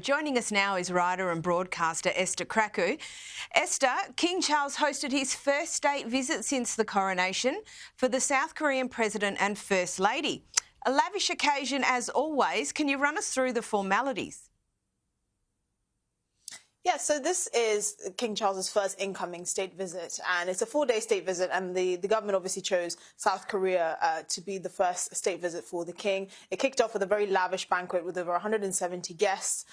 Joining us now is writer and broadcaster Esther Krakue. Esther, King Charles hosted his first state visit since the coronation for the South Korean President and First Lady. A lavish occasion as always. Can you run us through the formalities? Yeah, so this is King Charles's first incoming state visit, and it's a 4-day state visit, and the government obviously chose South Korea to be the first state visit for the king. It kicked off with a very lavish banquet with over 170 guests.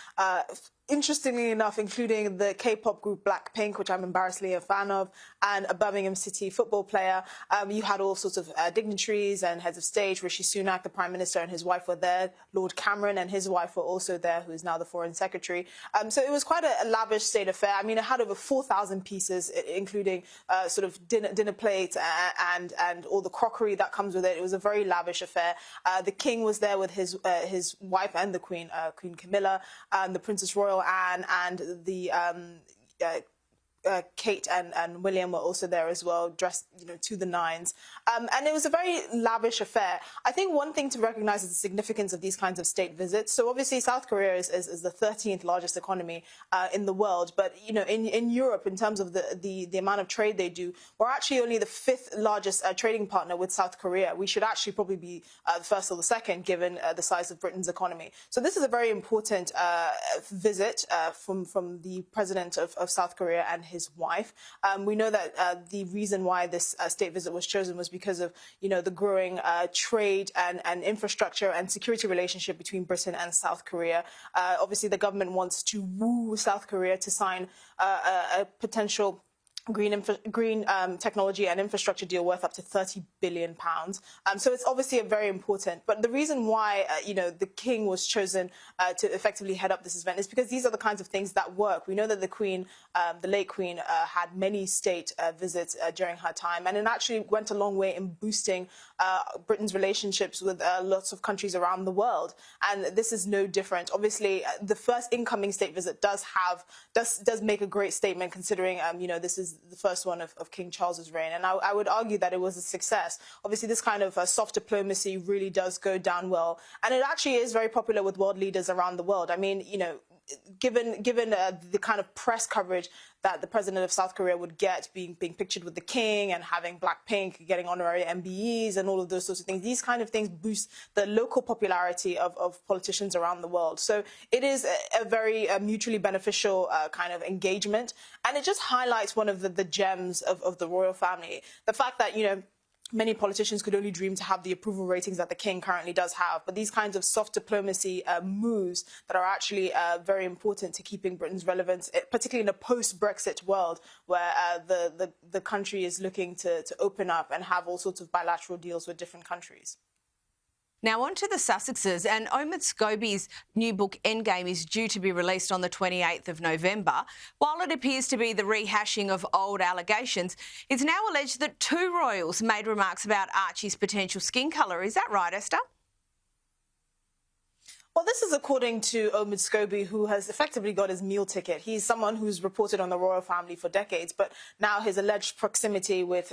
Interestingly enough, including the K-pop group Blackpink, which I'm embarrassingly a fan of, and a Birmingham City football player. You had all sorts of dignitaries and heads of state. Rishi Sunak, the Prime Minister, and his wife were there. Lord Cameron and his wife were also there, who is now the Foreign Secretary. So it was quite a lavish state affair. I mean, it had over 4,000 pieces, including sort of dinner plates and all the crockery that comes with it. It was a very lavish affair. The king was there with his wife and the Queen, Queen Camilla, the Princess Royal Anne, and the Kate and William were also there as well, dressed, to the nines. And it was a very lavish affair. I think one thing to recognize is the significance of these kinds of state visits. So obviously South Korea is the 13th largest economy in the world. But, in Europe, in terms of the amount of trade they do, we're actually only the 5th largest trading partner with South Korea. We should actually probably be the first or the second, given the size of Britain's economy. So this is a very important visit from the president of South Korea and his wife. We know that the reason why this state visit was chosen was because of, the growing trade and infrastructure and security relationship between Britain and South Korea. Obviously, the government wants to woo South Korea to sign a potential green technology and infrastructure deal worth up to £30 billion. So it's obviously very important. But the reason why, the king was chosen to effectively head up this event is because these are the kinds of things that work. We know that the Queen, the late Queen, had many state visits during her time, and it actually went a long way in boosting Britain's relationships with lots of countries around the world. And this is no different. Obviously, the first incoming state visit does make a great statement, considering, this is the first one of King Charles's reign, and I would argue that it was a success. Obviously, this kind of soft diplomacy really does go down well, and it actually is very popular with world leaders around the world. I mean, given the kind of press coverage that the president of South Korea would get, being pictured with the king and having Blackpink getting honorary MBEs and all of those sorts of things, these kind of things boost the local popularity of politicians around the world. So it is a very mutually beneficial kind of engagement, and it just highlights one of the gems of the royal family. The fact that, many politicians could only dream to have the approval ratings that the king currently does have. But these kinds of soft diplomacy moves that are actually very important to keeping Britain's relevance, particularly in a post-Brexit world where the country is looking to open up and have all sorts of bilateral deals with different countries. Now on to the Sussexes, and Omid Scobie's new book Endgame is due to be released on the 28th of November. While it appears to be the rehashing of old allegations, it's now alleged that 2 royals made remarks about Archie's potential skin colour. Is that right, Esther? Well, this is according to Omid Scobie, who has effectively got his meal ticket. He's someone who's reported on the royal family for decades, but now his alleged proximity with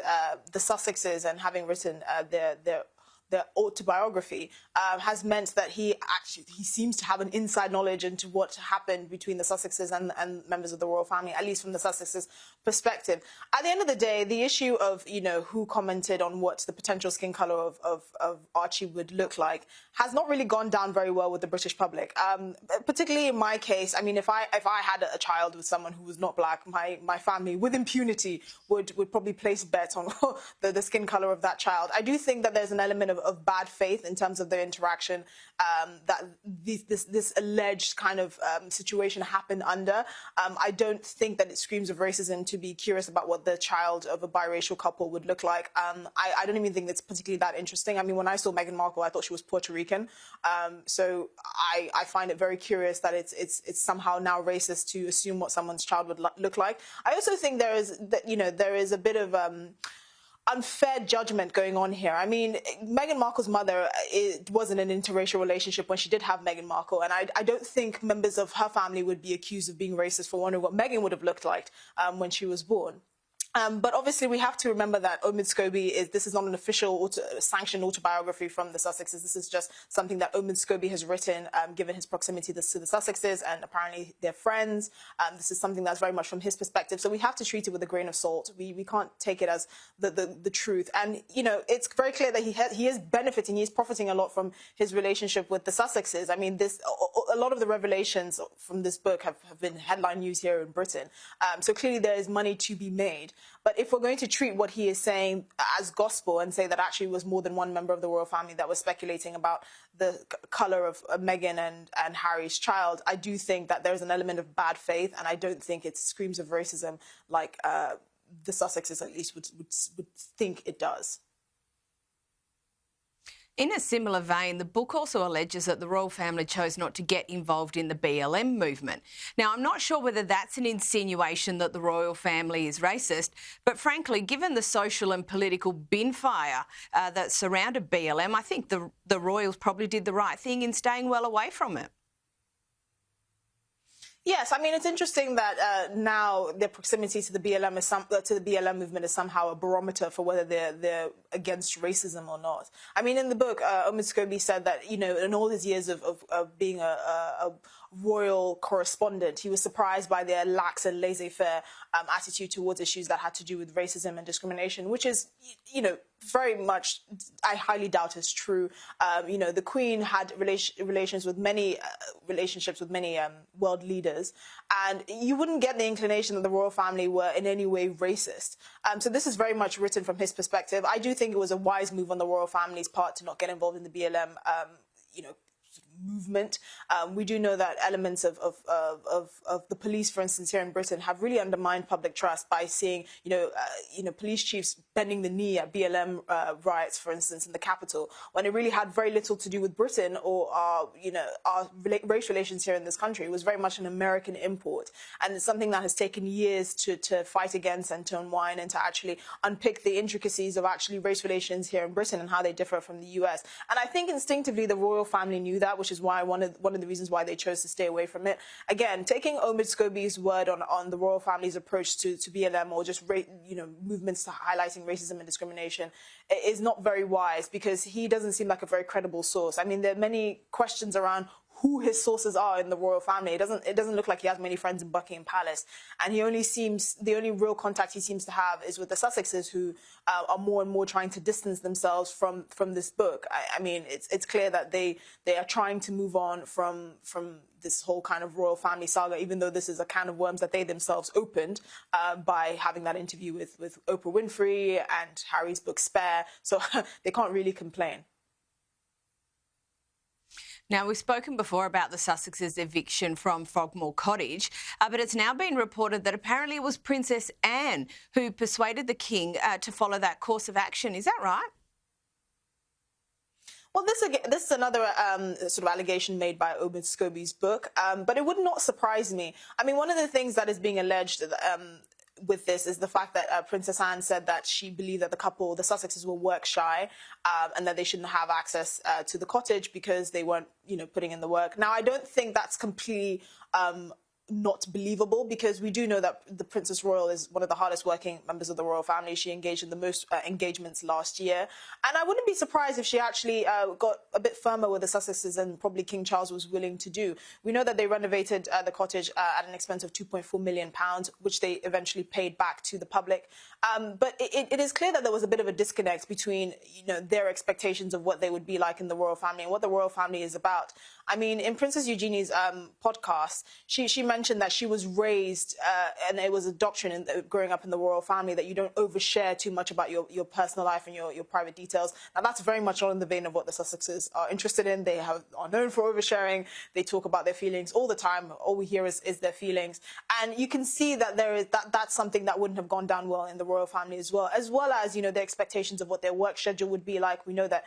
the Sussexes and having written their autobiography has meant that he seems to have an inside knowledge into what happened between the Sussexes and members of the royal family, at least from the Sussexes' perspective. At the end of the day, the issue of, who commented on what the potential skin colour of Archie would look like has not really gone down very well with the British public. Particularly in my case, I mean, if I had a child with someone who was not black, my family, with impunity, would probably place bets on the skin colour of that child. I do think that there's an element of bad faith in terms of their interaction that this alleged kind of situation happened under. I don't think that it screams of racism to be curious about what the child of a biracial couple would look like. I don't even think it's particularly that interesting. I mean, when I saw Meghan Markle, I thought she was Puerto Rican. So I find it very curious that it's somehow now racist to assume what someone's child would look like. I also think there is a bit of unfair judgment going on here. I mean, Meghan Markle's mother wasn't an interracial relationship when she did have Meghan Markle, and I don't think members of her family would be accused of being racist for wondering what Meghan would have looked like when she was born. But obviously, we have to remember that Omid Scobie this is not an official sanctioned autobiography from the Sussexes. This is just something that Omid Scobie has written, given his proximity to the Sussexes, and apparently they're friends. This is something that's very much from his perspective. So we have to treat it with a grain of salt. We can't take it as the truth. And, you know, it's very clear that he is benefiting, he's profiting a lot from his relationship with the Sussexes. I mean, a lot of the revelations from this book have been headline news here in Britain. So clearly there is money to be made. But if we're going to treat what he is saying as gospel and say that actually was more than one member of the royal family that was speculating about the colour of Meghan and Harry's child, I do think that there's an element of bad faith, and I don't think it screams of racism like the Sussexes at least would think it does. In a similar vein, the book also alleges that the royal family chose not to get involved in the BLM movement. Now, I'm not sure whether that's an insinuation that the royal family is racist, but frankly, given the social and political bin fire that surrounded BLM, I think the royals probably did the right thing in staying well away from it. Yes, I mean, it's interesting that now their proximity to the BLM movement is somehow a barometer for whether they're against racism or not. I mean, in the book, Omid Scobie said that, you know, in all his years of being a royal correspondent, he was surprised by their lax and laissez-faire attitude towards issues that had to do with racism and discrimination, which is, you know, very much, I highly doubt is true. You know, the Queen had relationships with many world leaders, and you wouldn't get the inclination that the royal family were in any way racist. So this is very much written from his perspective. I do think it was a wise move on the royal family's part to not get involved in the BLM, you know, movement. We do know that elements of the police, for instance, here in Britain, have really undermined public trust by seeing, you know, police chiefs bending the knee at BLM riots, for instance, in the capital, when it really had very little to do with Britain or our race relations here in this country. It was very much an American import, and it's something that has taken years to fight against and to unwind and to actually unpick the intricacies of actually race relations here in Britain and how they differ from the US. And I think instinctively the royal family knew that, which is why one of the reasons why they chose to stay away from it. Again, taking Omid Scobie's word on the royal family's approach to BLM or just movements highlighting racism and discrimination is not very wise, because he doesn't seem like a very credible source. I mean, there are many questions around who his sources are in the royal family. It doesn't look like he has many friends in Buckingham Palace, and the only real contact he seems to have is with the Sussexes, who are more and more trying to distance themselves from this book. I mean, it's clear that they are trying to move on from this whole kind of royal family saga, even though this is a can of worms that they themselves opened by having that interview with Oprah Winfrey and Harry's book Spare. So they can't really complain. Now, we've spoken before about the Sussexes' eviction from Frogmore Cottage, but it's now been reported that apparently it was Princess Anne who persuaded the King to follow that course of action. Is that right? Well, this is another sort of allegation made by Omid Scobie's book, but it would not surprise me. I mean, one of the things that is being alleged with this is the fact that Princess Anne said that she believed that the Sussexes, were work shy, and that they shouldn't have access to the cottage because they weren't, you know, putting in the work. Now, I don't think that's completely not believable, because we do know that the Princess Royal is one of the hardest working members of the royal family. She engaged in the most engagements last year, and I wouldn't be surprised if she actually got a bit firmer with the Sussexes than probably King Charles was willing to do. We know that they renovated the cottage at an expense of £2.4 million, which they eventually paid back to the public. But it is clear that there was a bit of a disconnect between, you know, their expectations of what they would be like in the royal family and what the royal family is about. I mean, in Princess Eugenie's podcast, she mentioned that she was raised, and it was a doctrine growing up in the royal family, that you don't overshare too much about your personal life and your private details. Now, that's very much all in the vein of what the Sussexes are interested in. They are known for oversharing. They talk about their feelings all the time. All we hear is their feelings. And you can see that that's something that wouldn't have gone down well in the royal family as well as, you know, the expectations of what their work schedule would be like. We know that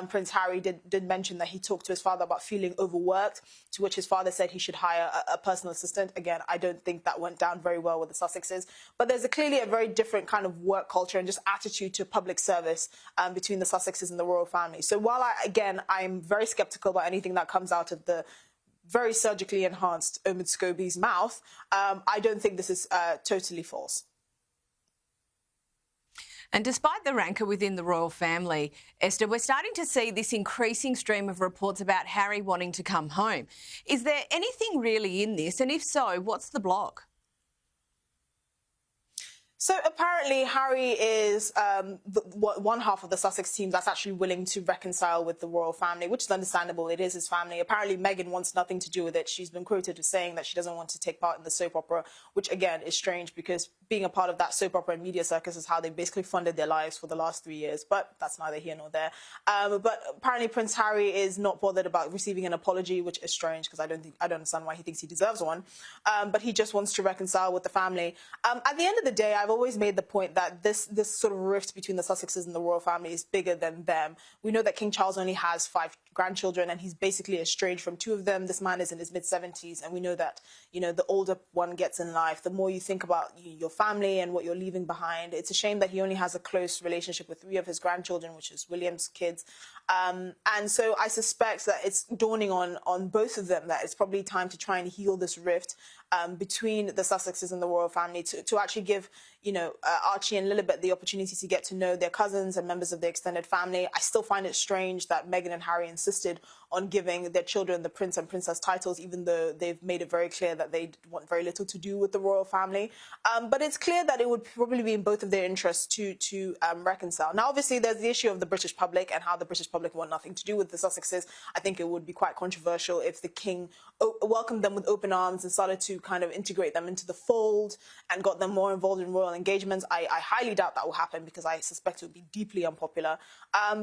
Prince Harry did mention that he talked to his father about feeling overworked, to which his father said he should hire a personal assistant. Again, I don't think that went down very well with the Sussexes, but there's clearly a very different kind of work culture and just attitude to public service between the Sussexes and the royal family. So while I'm very skeptical about anything that comes out of the very surgically enhanced Omid Scobie's mouth, I don't think this is totally false. And despite the rancour within the royal family, Esther, we're starting to see this increasing stream of reports about Harry wanting to come home. Is there anything really in this? And if so, what's the block? So apparently Harry is one half of the Sussex team that's actually willing to reconcile with the royal family, which is understandable. It is his family. Apparently Meghan wants nothing to do with it. She's been quoted as saying that she doesn't want to take part in the soap opera, which again is strange because being a part of that soap opera and media circus is how they basically funded their lives for the last 3 years. But that's neither here nor there. But apparently Prince Harry is not bothered about receiving an apology, which is strange because I don't understand why he thinks he deserves one. But he just wants to reconcile with the family. At the end of the day, I've always made the point that this sort of rift between the Sussexes and the royal family is bigger than them. We know that King Charles only has 5 grandchildren and he's basically estranged from 2 of them. This man is in his mid-70s, and we know that, you know, the older one gets in life, the more you think about your family and what you're leaving behind. It's a shame that he only has a close relationship with 3 of his grandchildren, which is William's kids. And so I suspect that it's dawning on both of them that it's probably time to try and heal this rift between the Sussexes and the royal family, to actually give, you know, Archie and Lilibet the opportunity to get to know their cousins and members of their extended family. I still find it strange that Meghan and Harry insisted on giving their children the prince and princess titles, even though they've made it very clear that they want very little to do with the royal family. But it's clear that it would probably be in both of their interests to reconcile. Now, obviously, there's the issue of the British public and how the British public want nothing to do with the Sussexes. I think it would be quite controversial if the king welcomed them with open arms and started to kind of integrate them into the fold and got them more involved in royal engagements. I highly doubt that will happen because I suspect it would be deeply unpopular.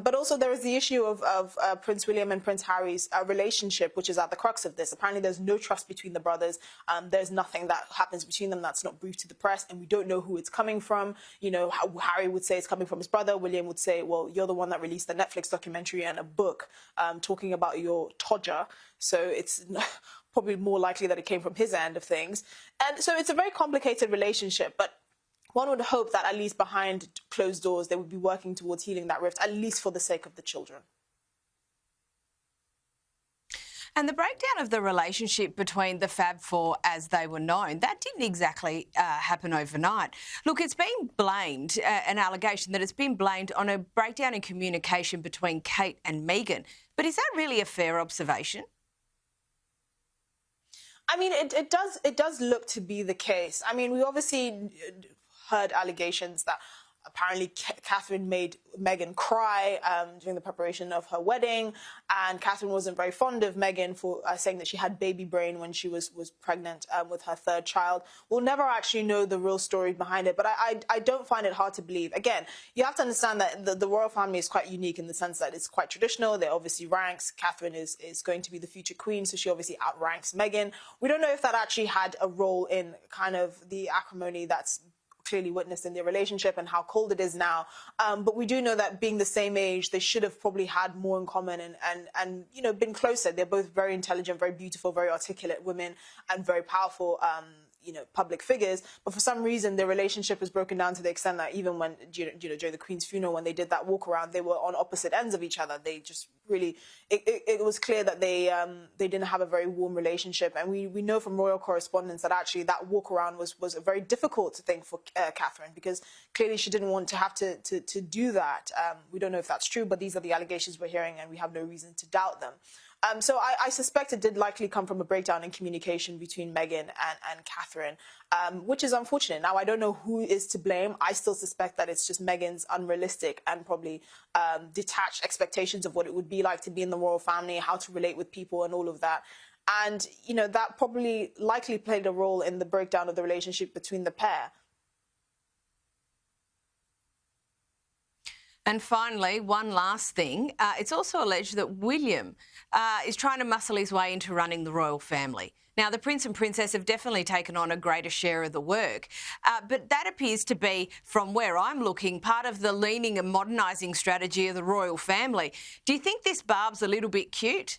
But also there is the issue of Prince William and Prince Harry's relationship, which is at the crux of this. Apparently there's no trust between the brothers. There's nothing that happens between them that's not briefed to the press, and we don't know who it's coming from. You know, Harry would say it's coming from his brother. William would say, well, you're the one that released the Netflix documentary and a book talking about your Todger. So it's probably more likely that it came from his end of things. And so it's a very complicated relationship, but one would hope that at least behind closed doors, they would be working towards healing that rift, at least for the sake of the children. And the breakdown of the relationship between the Fab Four as they were known, that didn't exactly happen overnight. Look, it's been blamed, an allegation that it's been blamed on a breakdown in communication between Kate and Meghan. But is that really a fair observation? I mean, it does look to be the case. I mean, we obviously heard allegations that apparently Catherine made Meghan cry during the preparation of her wedding, and Catherine wasn't very fond of Meghan for saying that she had baby brain when she was pregnant with her 3rd child. We'll never actually know the real story behind it, but I don't find it hard to believe. Again, you have to understand that the royal family is quite unique in the sense that it's quite traditional. There obviously ranks. Catherine is going to be the future queen, so she obviously outranks Meghan. We don't know if that actually had a role in kind of the acrimony that's clearly witnessed in their relationship and how cold it is now. But we do know that being the same age, they should have probably had more in common and you know, been closer. They're both very intelligent, very beautiful, very articulate women and very powerful, you know, public figures. But for some reason, their relationship is broken down to the extent that even when, you know, during the Queen's funeral, when they did that walk around, they were on opposite ends of each other. They just really, it was clear that they didn't have a very warm relationship. And we know from royal correspondence that actually that walk around was a very difficult thing for Catherine, because clearly she didn't want to have to do that. We don't know if that's true, but these are the allegations we're hearing and we have no reason to doubt them. So I suspect it did likely come from a breakdown in communication between Meghan and Catherine, which is unfortunate. Now, I don't know who is to blame. I still suspect that it's just Meghan's unrealistic and probably detached expectations of what it would be like to be in the royal family, how to relate with people and all of that. And, you know, that probably likely played a role in the breakdown of the relationship between the pair. And finally, one last thing. It's also alleged that William is trying to muscle his way into running the royal family. Now, the Prince and Princess have definitely taken on a greater share of the work, but that appears to be, from where I'm looking, part of the leaning and modernising strategy of the royal family. Do you think this barb's a little bit cute?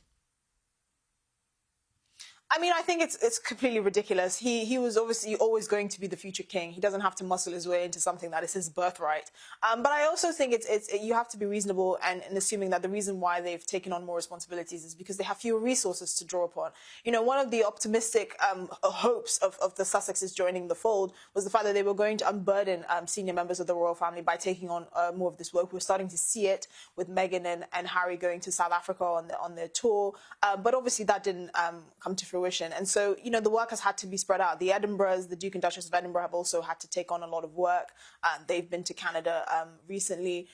I mean, I think it's completely ridiculous. He was obviously always going to be the future king. He doesn't have to muscle his way into something that is his birthright. But I also think you have to be reasonable and assuming that the reason why they've taken on more responsibilities is because they have fewer resources to draw upon. You know, one of the optimistic hopes of the Sussexes joining the fold was the fact that they were going to unburden senior members of the royal family by taking on more of this work. We're starting to see it with Meghan and Harry going to South Africa on their tour. But obviously that didn't come to fruition. And so, you know, the work has had to be spread out. The Edinburghs, the Duke and Duchess of Edinburgh have also had to take on a lot of work. They've been to Canada recently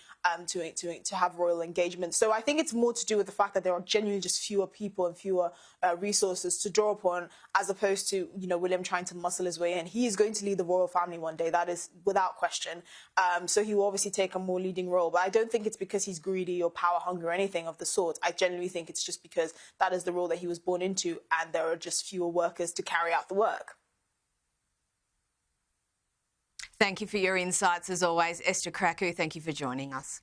to have royal engagement. So I think it's more to do with the fact that there are genuinely just fewer people and fewer resources to draw upon, as opposed to, you know, William trying to muscle his way in. He is going to lead the royal family one day, that is without question. So he will obviously take a more leading role. But I don't think it's because he's greedy or power hungry or anything of the sort. I genuinely think it's just because that is the role that he was born into, and there are just fewer workers to carry out the work. Thank you for your insights as always. Esther Krakue, thank you for joining us.